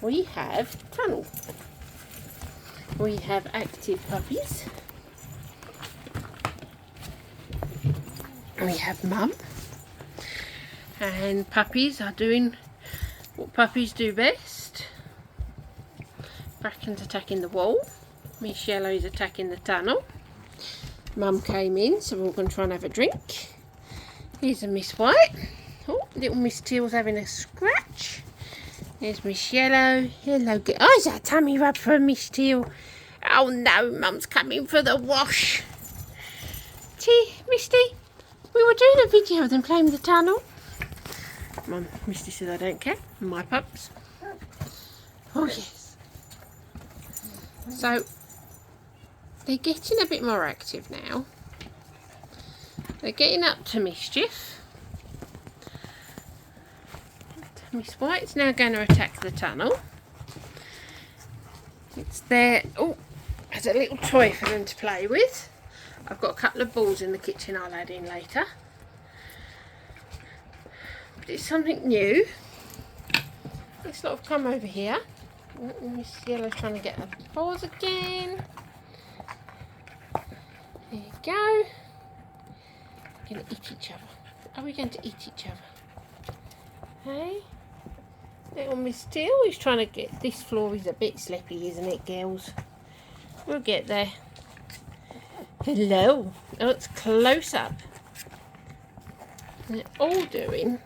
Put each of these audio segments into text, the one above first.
we have tunnel. We have active puppies. We have mum. And puppies are doing what puppies do best. Bracken's attacking the wall. Miss Yellow's attacking the tunnel. Mum came in, so we're all going to try and have a drink. Here's a Miss White. Oh, little Miss Teal's having a scratch. There's Miss Yellow. Hello. Oh, is that a tummy rub for Miss Teal? Oh no, Mum's coming for the wash. Misty, we were doing a video of them playing with the tunnel. Mum, Misty says I don't care. My pups. Oh yes. So, they're getting a bit more active now. They're getting up to mischief. Miss White's now going to attack the tunnel. It's there. Oh, there's a little toy for them to play with. I've got a couple of balls in the kitchen I'll add in later. But it's something new. Let's sort of come over here. Miss Yellow's trying to get her paws again. There you go. We're going to eat each other. Are we going to eat each other? Hey? Little Miss Teal is trying to get... This floor is a bit slippy, isn't it, girls? We'll get there. Hello. Oh, it's close up. They're all doing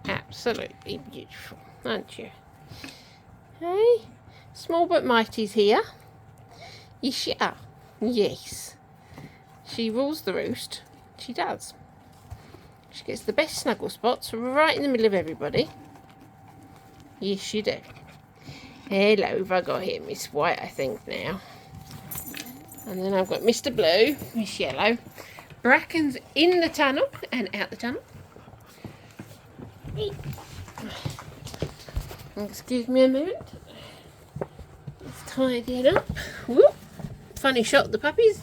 absolutely beautiful, aren't you? Hey? Small but mighty's here. Yes, you are. Yes. She rules the roost. She does. She gets the best snuggle spots right in the middle of everybody. Yes, you do. Hello, have I got here Miss White, I think, now. And then I've got Mr. Blue, Miss Yellow. Bracken's in the tunnel and out the tunnel. Excuse me a moment. Let's tidy it up. Whoop. Funny shot of the puppies.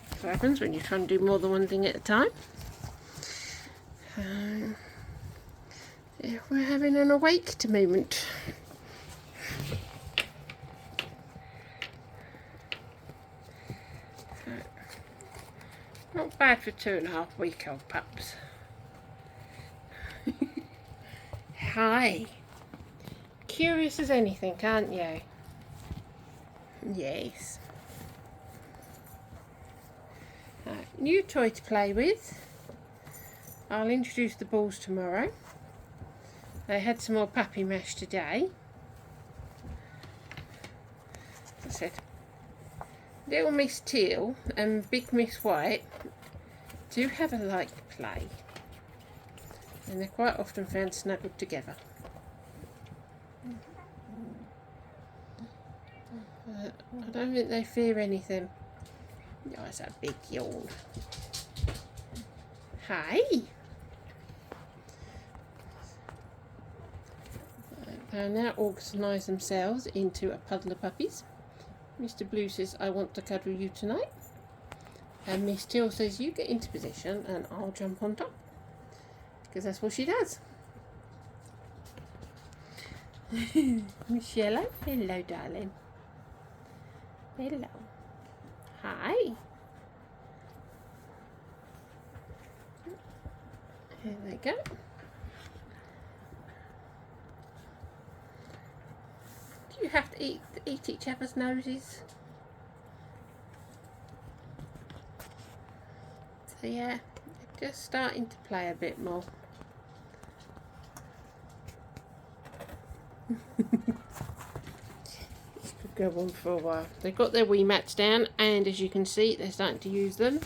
That's what happens when you're trying to do more than one thing at a time. Yeah, we're having an awake moment. Not bad for 2.5-week-old pups. Hi. Curious as anything, can't you? Yes. New toy to play with. I'll introduce the balls tomorrow. They had some more puppy mash today. As I said, little Miss Teal and big Miss White do have a like play, and they're quite often found snuggled together. I don't think they fear anything. Oh, it's a big yawn. Hi. They now organise themselves into a puddle of puppies. Mr. Blue says, I want to cuddle you tonight. And Miss Teal says, you get into position and I'll jump on top. Because that's what she does. Miss Yellow, hello darling. Hello. Hi. There they go. Do you have to eat each other's noses? So yeah, just starting to play a bit more. This could go on for a while. They've got their wee mats down, and as you can see, they're starting to use them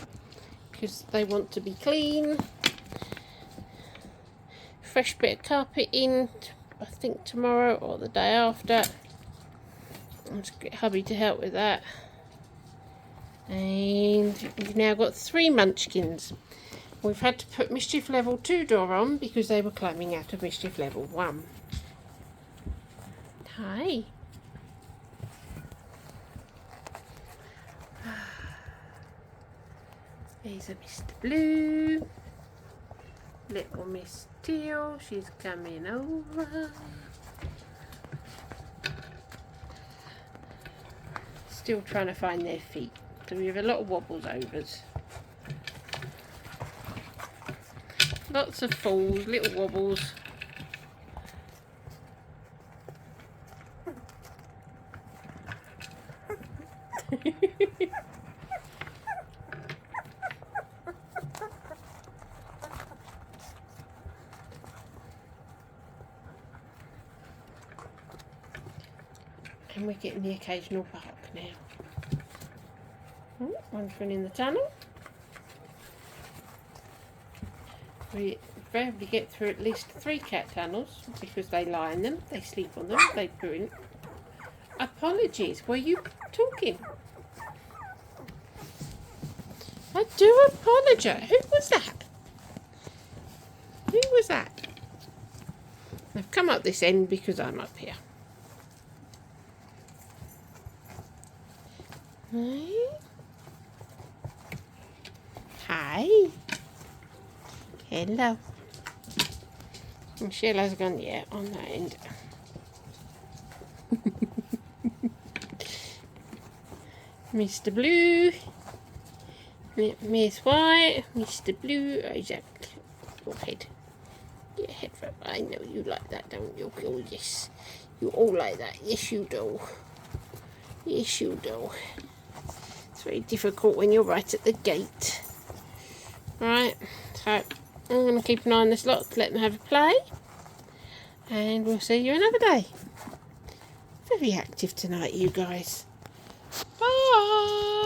because they want to be clean. Fresh bit of carpet in, I think tomorrow or the day after. I'll just get hubby to help with that. And we've now got 3 munchkins. We've had to put Mischief Level 2 door on because they were climbing out of Mischief Level 1. Hi. There's a Mr. Blue. Little Miss Teal, she's coming over. Still trying to find their feet. So we have a lot of wobbles overs. Lots of falls, little wobbles. And we're getting the occasional bark now. Oh, one's been in the tunnel. We invariably get through at least 3 cat tunnels because they lie in them, they sleep on them, they poo in. Apologies, were you talking? I do apologise. Who was that? Who was that? I've come up this end because I'm up here. Hey. Hi. Hello. Michelle has gone, yeah, on that end. Mr. Blue. Miss White. Mr. Blue. Oh, exactly. Your head. Your head. I know you like that, don't you? Oh, yes. You all like that. Yes, you do. Yes, you do. It's very difficult when you're right at the gate. Right, so I'm going to keep an eye on this lot, let them have a play. And we'll see you another day. Very active tonight, you guys. Bye!